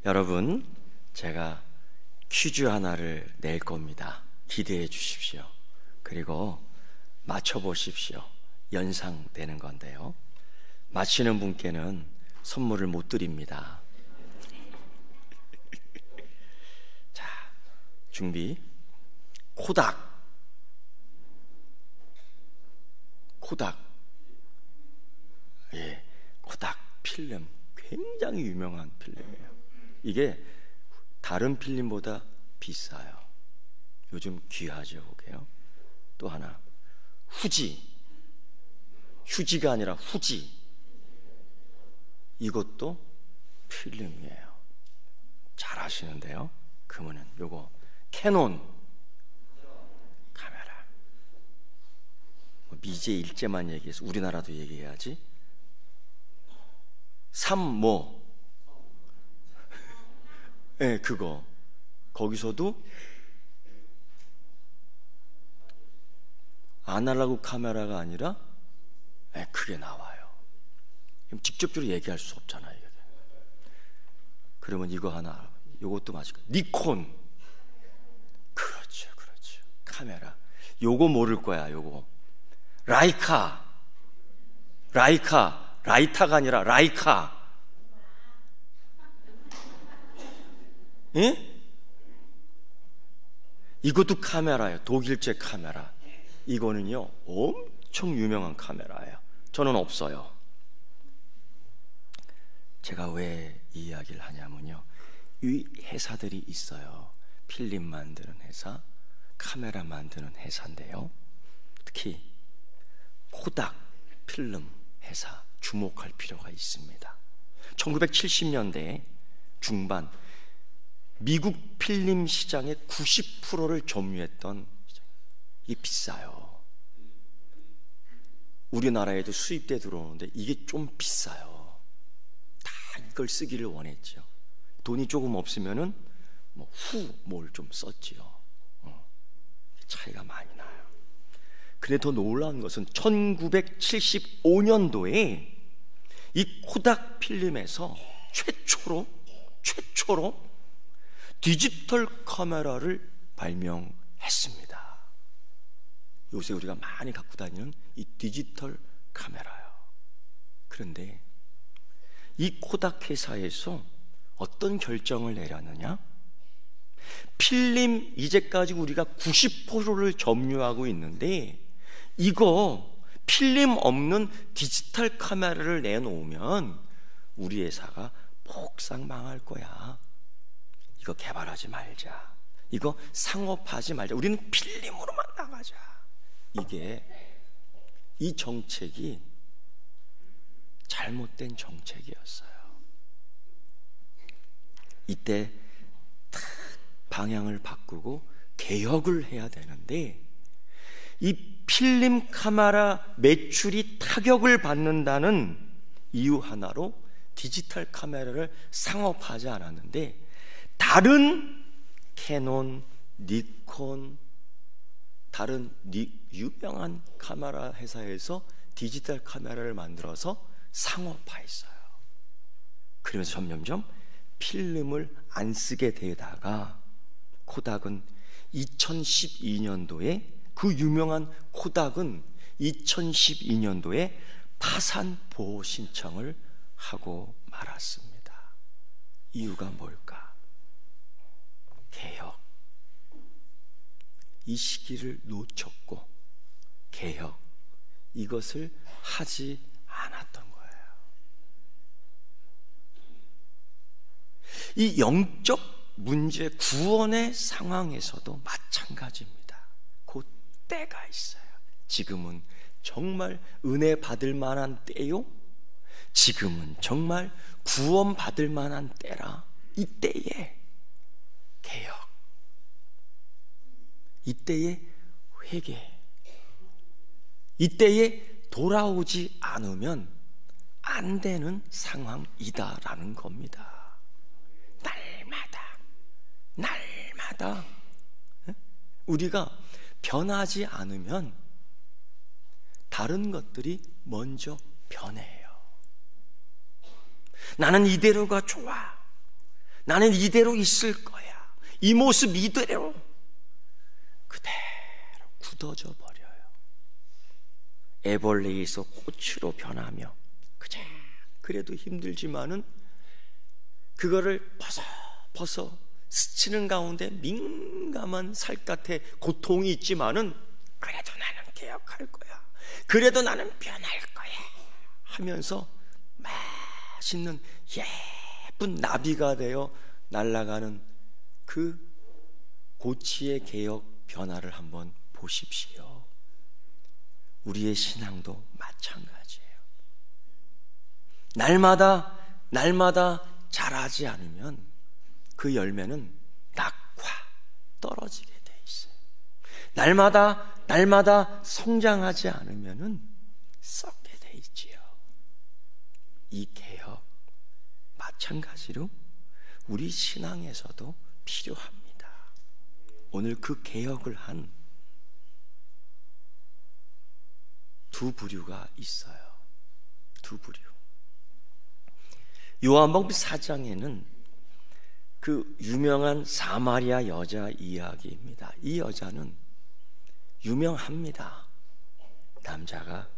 여러분, 제가 퀴즈 하나를 낼 겁니다. 기대해 주십시오. 그리고 맞춰보십시오. 연상되는 건데요. 맞히는 분께는 선물을 못 드립니다. 자, 준비. 코닥. 예, 코닥 필름. 굉장히 유명한 필름이에요. 이게 다른 필름보다 비싸요. 요즘 귀하죠, 그게요. 또 하나, 후지. 휴지가 아니라 후지. 이것도 필름이에요. 잘 아시는데요. 그러면은 요거 캐논 카메라. 미제 일제만 얘기해서 우리나라도 얘기해야지. 삼모. 네, 그거. 거기서도 아날로그 카메라가 아니라 그게 나와요. 직접적으로 얘기할 수 없잖아요. 이게. 그러면 이거 하나, 요것도 맞을 거예요. 니콘. 그렇죠. 카메라. 요거 모를 거야. 요거 라이카. 라이타가 아니라 라이카. 예? 이것도 카메라예요. 독일제 카메라. 이거는요 엄청 유명한 카메라예요. 저는 없어요. 제가 왜 이 이야기를 하냐면요, 이 회사들이 있어요. 필름 만드는 회사, 카메라 만드는 회사인데요, 특히 코닥 필름 회사 주목할 필요가 있습니다. 1970년대 중반 미국 필름 시장의 90%를 점유했던, 이게 비싸요. 우리나라에도 수입돼 들어오는데 이게 좀 비싸요. 다 이걸 쓰기를 원했죠. 돈이 조금 없으면은 뭘 좀 썼지요. 차이가 많이 나요. 근데 더 놀라운 것은 1975년도에 이 코닥 필름에서 최초로 디지털 카메라를 발명했습니다. 요새 우리가 많이 갖고 다니는 이 디지털 카메라요. 그런데 이 코닥 회사에서 어떤 결정을 내렸느냐? 필름 이제까지 우리가 90%를 점유하고 있는데, 이거 필름 없는 디지털 카메라를 내놓으면 우리 회사가 폭삭 망할 거야. 이거 개발하지 말자. 이거 상업하지 말자. 우리는 필름으로만 나가자. 이 정책이 잘못된 정책이었어요. 이때 딱 방향을 바꾸고 개혁을 해야 되는데, 이 필름 카메라 매출이 타격을 받는다는 이유 하나로 디지털 카메라를 상업하지 않았는데, 다른 캐논, 니콘, 다른 유명한 카메라 회사에서 디지털 카메라를 만들어서 상업화했어요. 그러면서 점점점 필름을 안 쓰게 되다가 코닥은 2012년도에, 그 유명한 코닥은 2012년도에 파산 보호 신청을 하고 말았습니다. 이유가 뭘까? 개혁. 이 시기를 놓쳤고 개혁, 이것을 하지 않았던 거예요. 이 영적 문제 구원의 상황에서도 마찬가지입니다. 곧 때가 있어요. 지금은 정말 은혜 받을 만한 때요, 지금은 정말 구원 받을 만한 때라. 이때에 개혁, 이때에 회개, 이때에 돌아오지 않으면 안 되는 상황이다라는 겁니다. 날마다 우리가 변하지 않으면 다른 것들이 먼저 변해요. 나는 이대로가 좋아. 나는 이대로 있을 거야. 이 모습 이대로 그대로 굳어져 버려요. 애벌레에서 꽃으로 변하며 그래도 힘들지만은 그거를 벗어 스치는 가운데 민감한 살갗에 고통이 있지만은 그래도 나는 개혁할 거야. 그래도 나는 변할 거야 하면서 맛있는 예쁜 나비가 되어 날아가는 그 고치의 개혁 변화를 한번 보십시오. 우리의 신앙도 마찬가지예요. 날마다 자라지 않으면 그 열매는 낙화 떨어지게 돼 있어요. 날마다 성장하지 않으면은 썩게 돼 있지요. 이 개혁 마찬가지로 우리 신앙에서도 필요합니다. 오늘 그 개혁을 한 두 부류가 있어요. 두 부류. 요한복음 4장에는 그 유명한 사마리아 여자 이야기입니다. 이 여자는 유명합니다. 남자가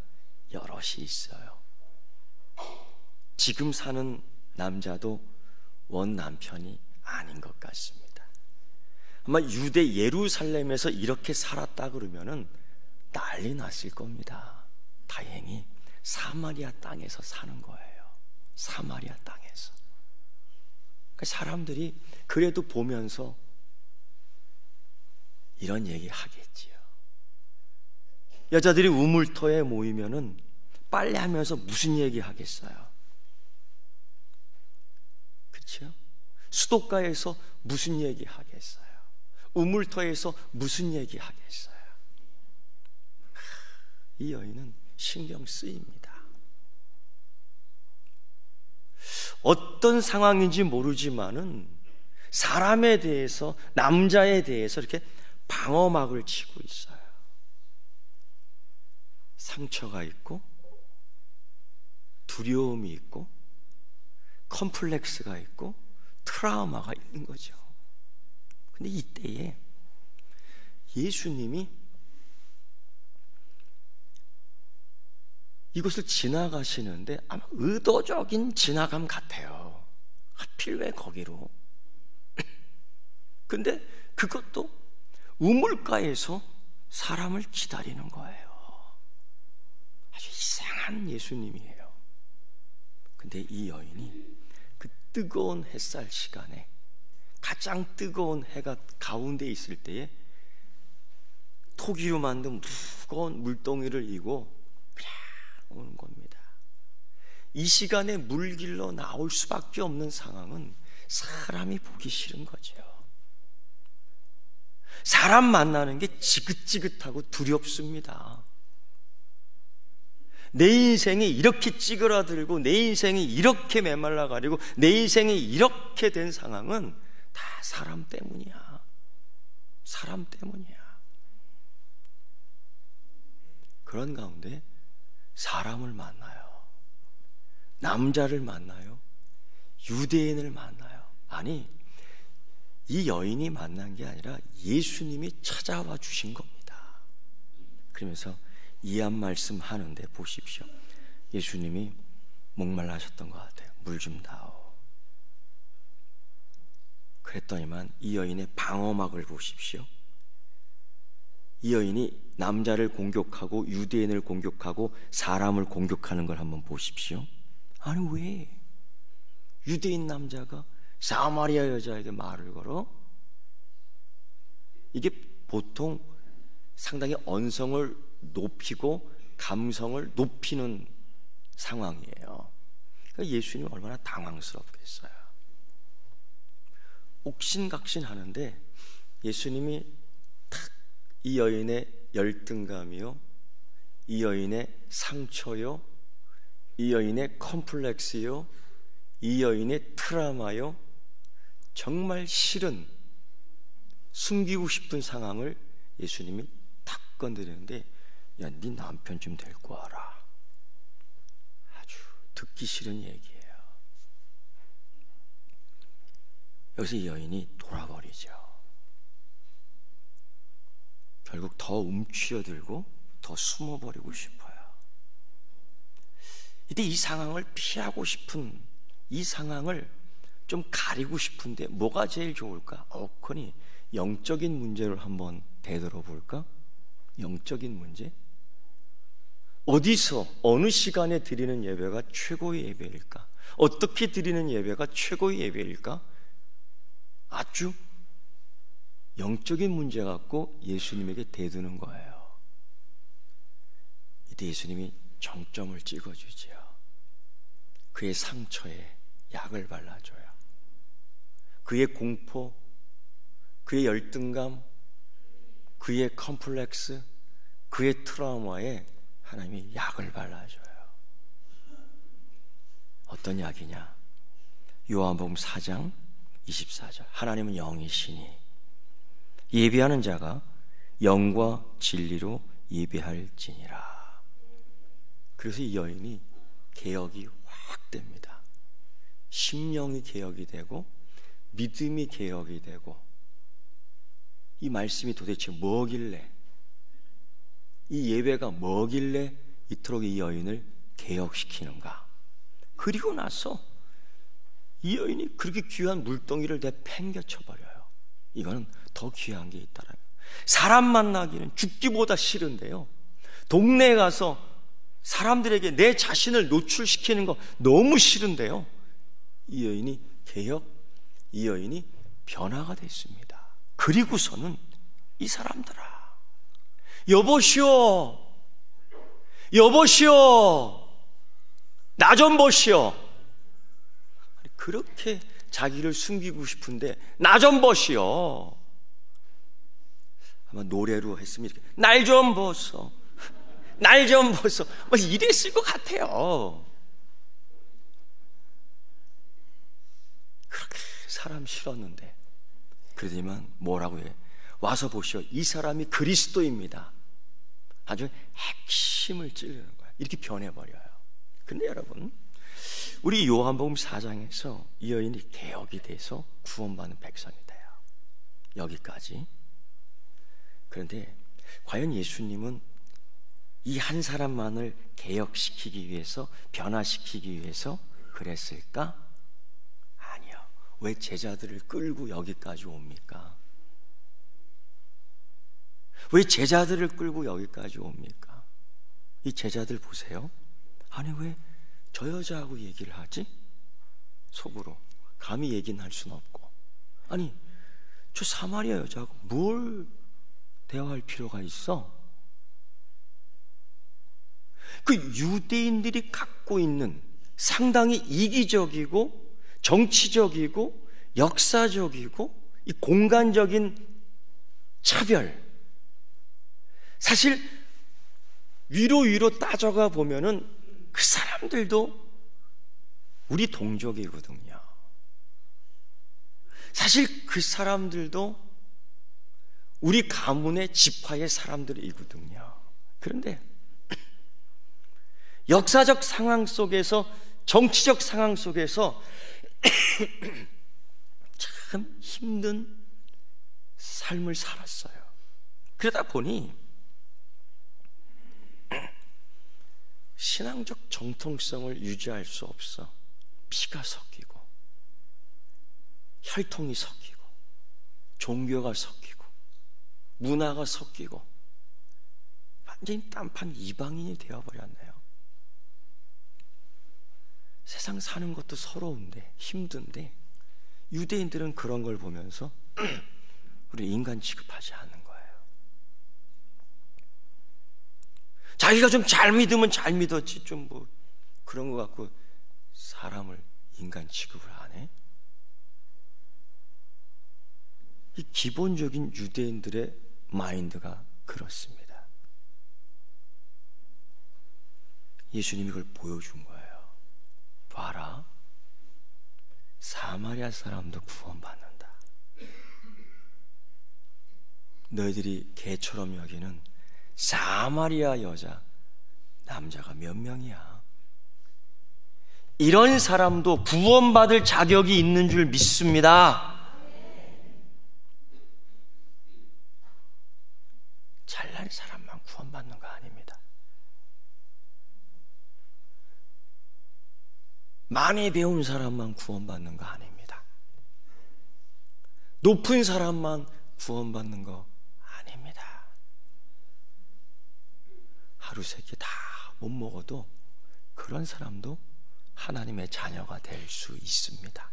여럿이 있어요. 지금 사는 남자도 원 남편이 아닌 것 같습니다. 아마 유대 예루살렘에서 이렇게 살았다 그러면은 난리 났을 겁니다. 다행히 사마리아 땅에서 사는 거예요. 사마리아 땅에서. 그러니까 사람들이 그래도 보면서 이런 얘기 하겠지요. 여자들이 우물터에 모이면은 빨래하면서 무슨 얘기 하겠어요? 그렇죠? 수도가에서 무슨 얘기 하겠어요? 우물터에서 무슨 얘기 하겠어요? 이 여인은 신경 쓰입니다. 어떤 상황인지 모르지만은 사람에 대해서, 남자에 대해서 이렇게 방어막을 치고 있어요. 상처가 있고 두려움이 있고 컴플렉스가 있고 트라우마가 있는 거죠. 근데 이때에 예수님이 이곳을 지나가시는데 아마 의도적인 지나감 같아요. 하필 왜 거기로? 근데 그것도 우물가에서 사람을 기다리는 거예요. 아주 이상한 예수님이에요. 근데 이 여인이 그 뜨거운 햇살 시간에 가장 뜨거운 해가 가운데 있을 때에 토기로 만든 무거운 물동이를 이고 그냥 오는 겁니다. 이 시간에 물길로 나올 수밖에 없는 상황은 사람이 보기 싫은 거죠. 사람 만나는 게 지긋지긋하고 두렵습니다. 내 인생이 이렇게 찌그러들고 내 인생이 이렇게 메말라 가리고 내 인생이 이렇게 된 상황은 다 사람 때문이야. 사람 때문이야. 그런 가운데 사람을 만나요. 남자를 만나요. 유대인을 만나요. 아니, 이 여인이 만난 게 아니라 예수님이 찾아와 주신 겁니다. 그러면서 이한 말씀 하는데 보십시오. 예수님이 목말라 하셨던 것 같아요. 물 좀 다오. 그랬더니만 이 여인의 방어막을 보십시오. 이 여인이 남자를 공격하고 유대인을 공격하고 사람을 공격하는 걸 한번 보십시오. 아니 왜 유대인 남자가 사마리아 여자에게 말을 걸어? 이게 보통 상당히 언성을 높이고 감성을 높이는 상황이에요. 그러니까 예수님이 얼마나 당황스럽겠어요. 옥신각신 하는데 예수님이 탁 이 여인의 열등감이요, 이 여인의 상처요, 이 여인의 컴플렉스요, 이 여인의 트라우마요, 정말 싫은 숨기고 싶은 상황을 예수님이 탁 건드리는데, 야, 네 남편 좀 데리고 와라. 아주 듣기 싫은 얘기예요. 여기서 이 여인이 돌아버리죠. 결국 더 움츠려들고 더 숨어버리고 싶어요. 이때 이 상황을 피하고 싶은, 이 상황을 좀 가리고 싶은데 뭐가 제일 좋을까? 그러니 영적인 문제를 한번 되돌아 볼까? 영적인 문제? 어디서 어느 시간에 드리는 예배가 최고의 예배일까? 어떻게 드리는 예배가 최고의 예배일까? 아주 영적인 문제 갖고 예수님에게 대두는 거예요. 이때 예수님이 정점을 찍어주지요. 그의 상처에 약을 발라줘요. 그의 공포, 그의 열등감, 그의 컴플렉스, 그의 트라우마에 하나님이 약을 발라줘요. 어떤 약이냐? 요한복음 4장 24절. 하나님은 영이시니 예배하는 자가 영과 진리로 예배할지니라. 그래서 이 여인이 개혁이 확 됩니다. 심령이 개혁이 되고 믿음이 개혁이 되고, 이 말씀이 도대체 뭐길래, 이 예배가 뭐길래 이토록 이 여인을 개혁시키는가. 그리고 나서 이 여인이 그렇게 귀한 물동이를 내팽개쳐버려요. 이거는 더 귀한 게 있다라는 거예요. 사람 만나기는 죽기보다 싫은데요, 동네에 가서 사람들에게 내 자신을 노출시키는 거 너무 싫은데요, 이 여인이 이 여인이 변화가 됐습니다. 그리고서는 이 사람들아, 여보시오, 여보시오, 나 좀 보시오. 그렇게 자기를 숨기고 싶은데 나 좀 보시오. 아마 노래로 했으면 이렇게 날 좀 보소, 날 좀 보소, 뭐 이랬을 것 같아요. 그렇게 사람 싫었는데, 그러더니만 뭐라고 해? 와서 보시오, 이 사람이 그리스도입니다. 아주 핵심을 찌르는 거예요. 이렇게 변해버려요. 근데 여러분, 우리 요한복음 4장에서 이 여인이 개혁이 돼서 구원받는 백성이 돼요. 여기까지. 그런데 과연 예수님은 이 한 사람만을 개혁시키기 위해서, 변화시키기 위해서 그랬을까? 아니요. 왜 제자들을 끌고 여기까지 옵니까? 왜 제자들을 끌고 여기까지 옵니까? 이 제자들 보세요. 아니, 왜 저 여자하고 얘기를 하지? 속으로 감히 얘기는 할 수는 없고, 아니 저 사마리아 여자하고 뭘 대화할 필요가 있어? 그 유대인들이 갖고 있는 상당히 이기적이고 정치적이고 역사적이고 이 공간적인 차별, 사실 위로 따져가 보면은 그 사람들도 우리 동족이거든요. 사실 그 사람들도 우리 가문의 지파의 사람들이거든요. 그런데 역사적 상황 속에서, 정치적 상황 속에서 참 힘든 삶을 살았어요. 그러다 보니 신앙적 정통성을 유지할 수 없어. 피가 섞이고 혈통이 섞이고 종교가 섞이고 문화가 섞이고 완전히 딴판 이방인이 되어버렸네요. 세상 사는 것도 서러운데 힘든데 유대인들은 그런 걸 보면서 우리 인간 취급하지 않는 거예요. 자기가 좀 잘 믿으면 잘 믿었지, 좀 뭐 그런 거 갖고 사람을 인간 취급을 안 해? 이 기본적인 유대인들의 마인드가 그렇습니다. 예수님이 그걸 보여준 거예요. 봐라, 사마리아 사람도 구원받는다. 너희들이 개처럼 여기는 사마리아 여자, 남자가 몇 명이야? 이런 사람도 구원받을 자격이 있는 줄 믿습니다. 많이 배운 사람만 구원받는 거 아닙니다. 높은 사람만 구원받는 거 아닙니다. 하루 세 끼 다 못 먹어도 그런 사람도 하나님의 자녀가 될 수 있습니다.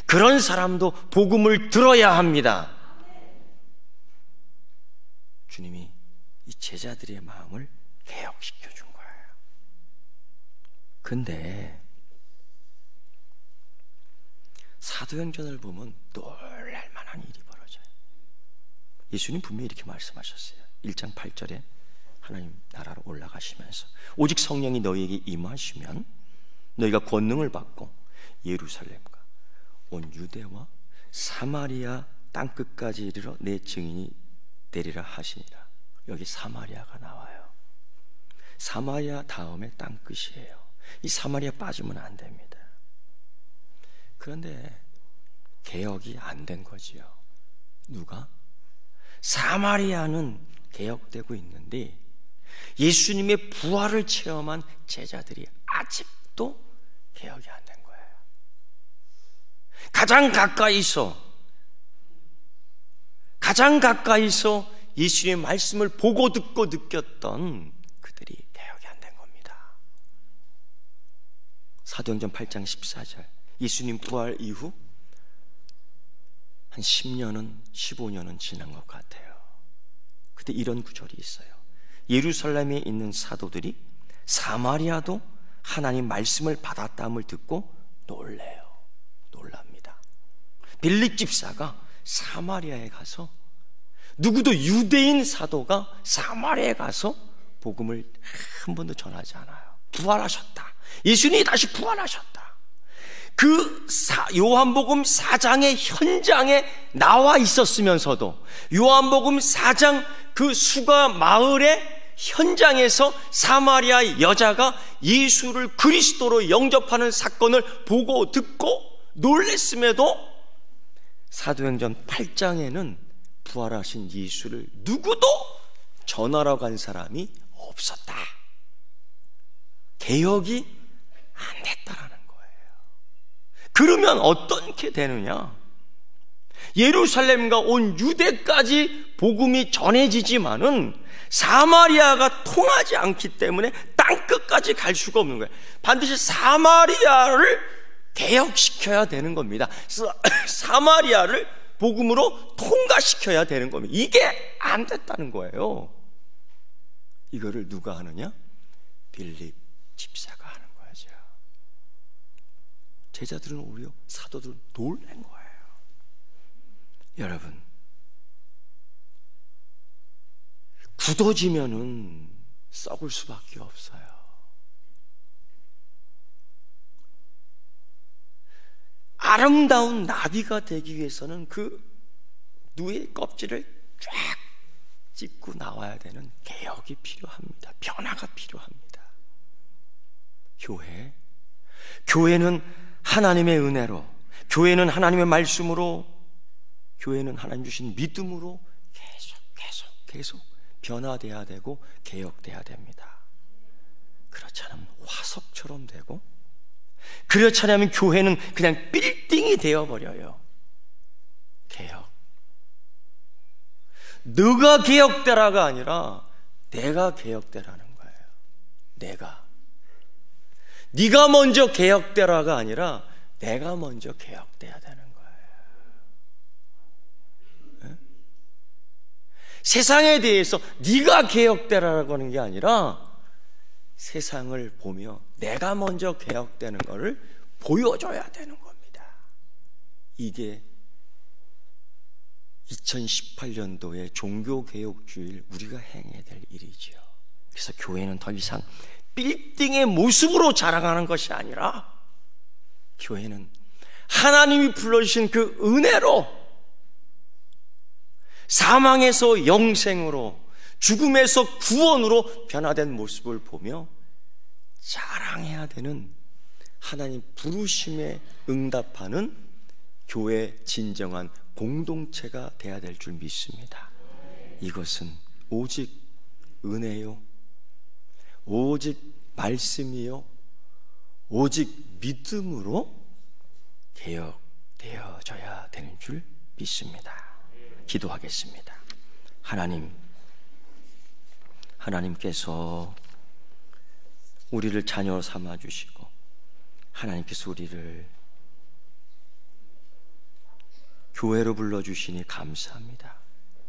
그런 사람도 복음을 들어야 합니다. 주님이 이 제자들의 마음을 개혁시켜 준 거예요. 근데 사도행전을 보면 놀랄 만한 일이 벌어져요. 예수님 분명히 이렇게 말씀하셨어요. 1장 8절에 하나님 나라로 올라가시면서 오직 성령이 너희에게 임하시면 너희가 권능을 받고 예루살렘과 온 유대와 사마리아 땅끝까지 이르러 내 증인이 되리라 하시니라. 여기 사마리아가 나와요. 사마리아 다음에 땅끝이에요. 이 사마리아 빠지면 안 됩니다. 그런데 개혁이 안 된 거지요. 누가? 사마리아는 개혁되고 있는데 예수님의 부활을 체험한 제자들이 아직도 개혁이 안 된 거예요. 가장 가까이서 예수님의 말씀을 보고 듣고 느꼈던 그들이 개혁이 안 된 겁니다. 사도행전 8장 14절, 예수님 부활 이후 한 10년은 15년은 지난 것 같아요. 그때 이런 구절이 있어요. 예루살렘에 있는 사도들이 사마리아도 하나님 말씀을 받았다함을 듣고 놀랍니다. 빌립 집사가 사마리아에 가서, 누구도 유대인 사도가 사마리아에 가서 복음을 한 번도 전하지 않아요. 부활하셨다. 예수님이 다시 부활하셨다. 그 요한복음 4장의 현장에 나와 있었으면서도 요한복음 4장 그 수가 마을의 현장에서 사마리아 여자가 예수를 그리스도로 영접하는 사건을 보고 듣고 놀랬음에도 사도행전 8장에는 부활하신 예수를 누구도 전하러 간 사람이 없었다. 개혁이 안 됐다라는 거예요. 그러면 어떻게 되느냐? 예루살렘과 온 유대까지 복음이 전해지지만은 사마리아가 통하지 않기 때문에 땅끝까지 갈 수가 없는 거예요. 반드시 사마리아를 개혁시켜야 되는 겁니다. 사마리아를 복음으로 통과시켜야 되는 겁니다. 이게 안 됐다는 거예요. 이거를 누가 하느냐? 빌립 집사가 하는 거죠. 제자들은 오히려 사도들은 놀란 거예요. 여러분, 굳어지면은 썩을 수밖에 없어요. 아름다운 나비가 되기 위해서는 그 누의 껍질을 쫙 찢고 나와야 되는 개혁이 필요합니다. 변화가 필요합니다. 교회는 하나님의 은혜로, 교회는 하나님의 말씀으로, 교회는 하나님 주신 믿음으로 계속 변화돼야 되고 개혁돼야 됩니다. 그렇지 않으면 화석처럼 되고, 그렇지 않으면 교회는 그냥 빌딩이 되어버려요. 개혁. 너가 개혁되라가 아니라 내가 개혁되라는 거예요. 네가 먼저 개혁되라가 아니라 내가 먼저 개혁돼야 되는 거예요. 네? 세상에 대해서 네가 개혁되라고 하는 게 아니라 세상을 보며 내가 먼저 개혁되는 것을 보여줘야 되는 겁니다. 이게 2018년도의 종교개혁주일 우리가 행해야 될 일이지요. 그래서 교회는 더 이상 빌딩의 모습으로 자라가는 것이 아니라 교회는 하나님이 불러주신 그 은혜로 사망에서 영생으로, 죽음에서 구원으로 변화된 모습을 보며 자랑해야 되는, 하나님 부르심에 응답하는 교회의 진정한 공동체가 되어야 될 줄 믿습니다. 이것은 오직 은혜요, 오직 말씀이요, 오직 믿음으로 개혁되어져야 되는 줄 믿습니다. 기도하겠습니다. 하나님께서 우리를 자녀 삼아 주시고 하나님께서 우리를 교회로 불러주시니 감사합니다.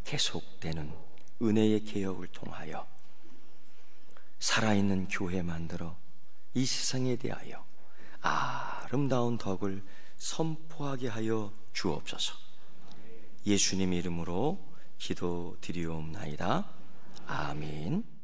계속되는 은혜의 개혁을 통하여 살아있는 교회 만들어 이 세상에 대하여 아름다운 덕을 선포하게 하여 주옵소서. 예수님 이름으로 기도드리옵나이다. 아멘.